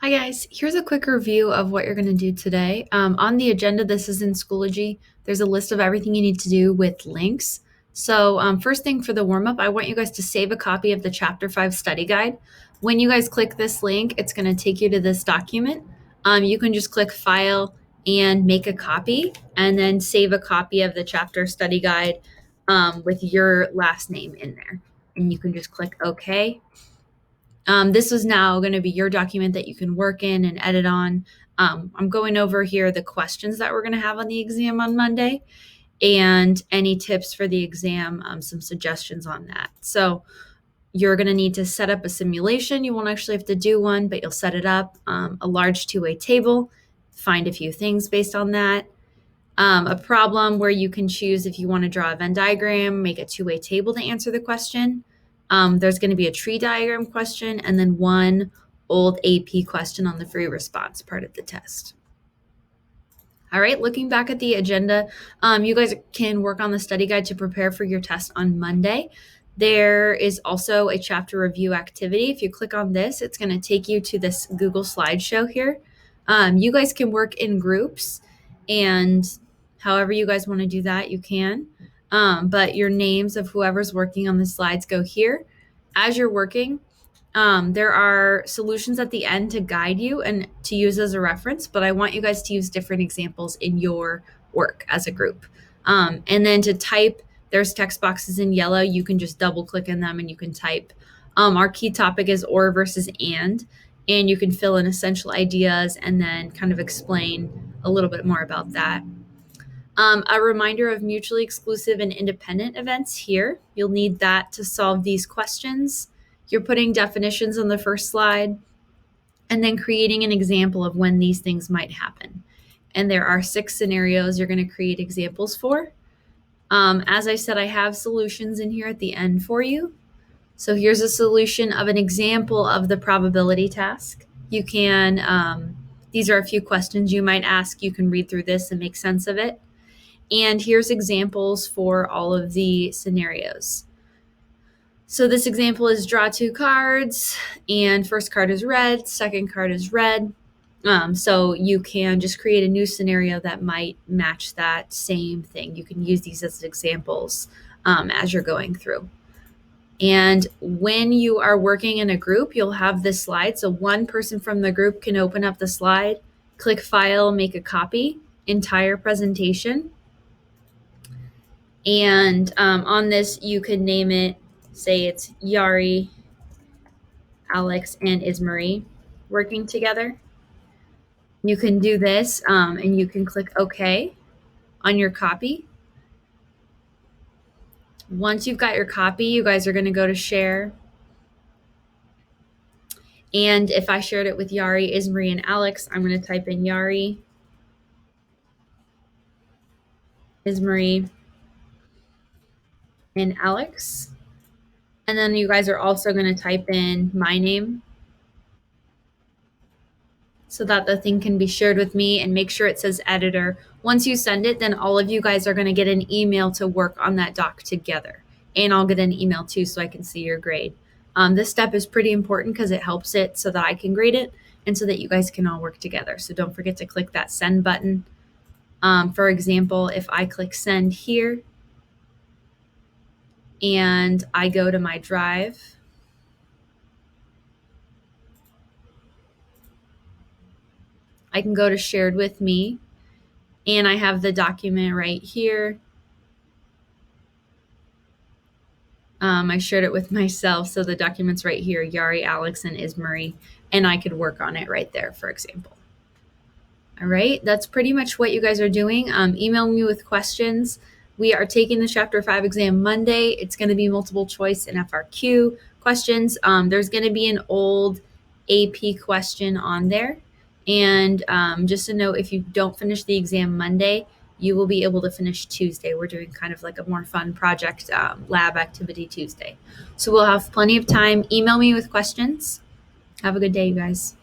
Hi guys, here's a quick review of what you're going to do today. On the agenda, this is in Schoology. There's a list of everything you need to do with links. So first thing for the warm-up, I want you guys to save a copy of the Chapter 5 study guide. When you guys click this link, it's going to take you to this document. You can just click File and make a copy, and then save a copy of the chapter study guide with your last name in there. And you can just click OK. This is now going to be your document that you can work in and edit on. I'm going over here the questions that we're going to have on the exam on Monday and any tips for the exam, some suggestions on that. So you're going to need to set up a simulation. You won't actually have to do one, but you'll set it up. A large two-way table, find a few things based on that. A problem where you can choose if you want to draw a Venn diagram, make a two-way table to answer the question. There's going to be a tree diagram question and then one old AP question on the free response part of the test. All right, looking back at the agenda, you guys can work on the study guide to prepare for your test on Monday. There is also a chapter review activity. If you click on this, it's going to take you to this Google slideshow here. You guys can work in groups, and however you guys want to do that, you can. But your names of whoever's working on the slides go here. As you're working, there are solutions at the end to guide you and to use as a reference, but I want you guys to use different examples in your work as a group. And then to type, there's text boxes in yellow. You can just double click in them and you can type. Our key topic is or versus and you can fill in essential ideas and then kind of explain a little bit more about that. A reminder of mutually exclusive and independent events here. You'll need that to solve these questions. You're putting definitions on the first slide and then creating an example of when these things might happen. And there are 6 scenarios you're going to create examples for. As I said, I have solutions in here at the end for you. So here's a solution of an example of the probability task. You can, these are a few questions you might ask. You can read through this and make sense of it. And here's examples for all of the scenarios. So this example is draw 2 cards, and first card is red, second card is red. So you can just create a new scenario that might match that same thing. You can use these as examples as you're going through. And when you are working in a group, you'll have this slide. So one person from the group can open up the slide, click File, make a copy, entire presentation. And on this, you could name it, say it's Yari, Alex, and Ismarie working together. You can do this and you can click OK on your copy. Once you've got your copy, you guys are going to go to share. And if I shared it with Yari, Ismarie, and Alex, I'm going to type in Yari, Ismarie, and Alex. And then you guys are also going to type in my name so that the thing can be shared with me, and make sure it says editor. Once you send it, then all of you guys are going to get an email to work on that doc together. And I'll get an email too so I can see your grade. This step is pretty important because it helps it so that I can grade it and so that you guys can all work together. So don't forget to click that send button. For example, if I click send here and I go to my drive, I can go to shared with me, and I have the document right here. I shared it with myself, so the document's right here, Yari, Alex, and Ismarie, and I could work on it right there, for example. All right, that's pretty much what you guys are doing. Email me with questions. We are taking the Chapter 5 exam Monday. It's going to be multiple choice and FRQ questions. There's going to be an old AP question on there. And just to note, if you don't finish the exam Monday, you will be able to finish Tuesday. We're doing kind of like a more fun project lab activity Tuesday. So we'll have plenty of time. Email me with questions. Have a good day, you guys.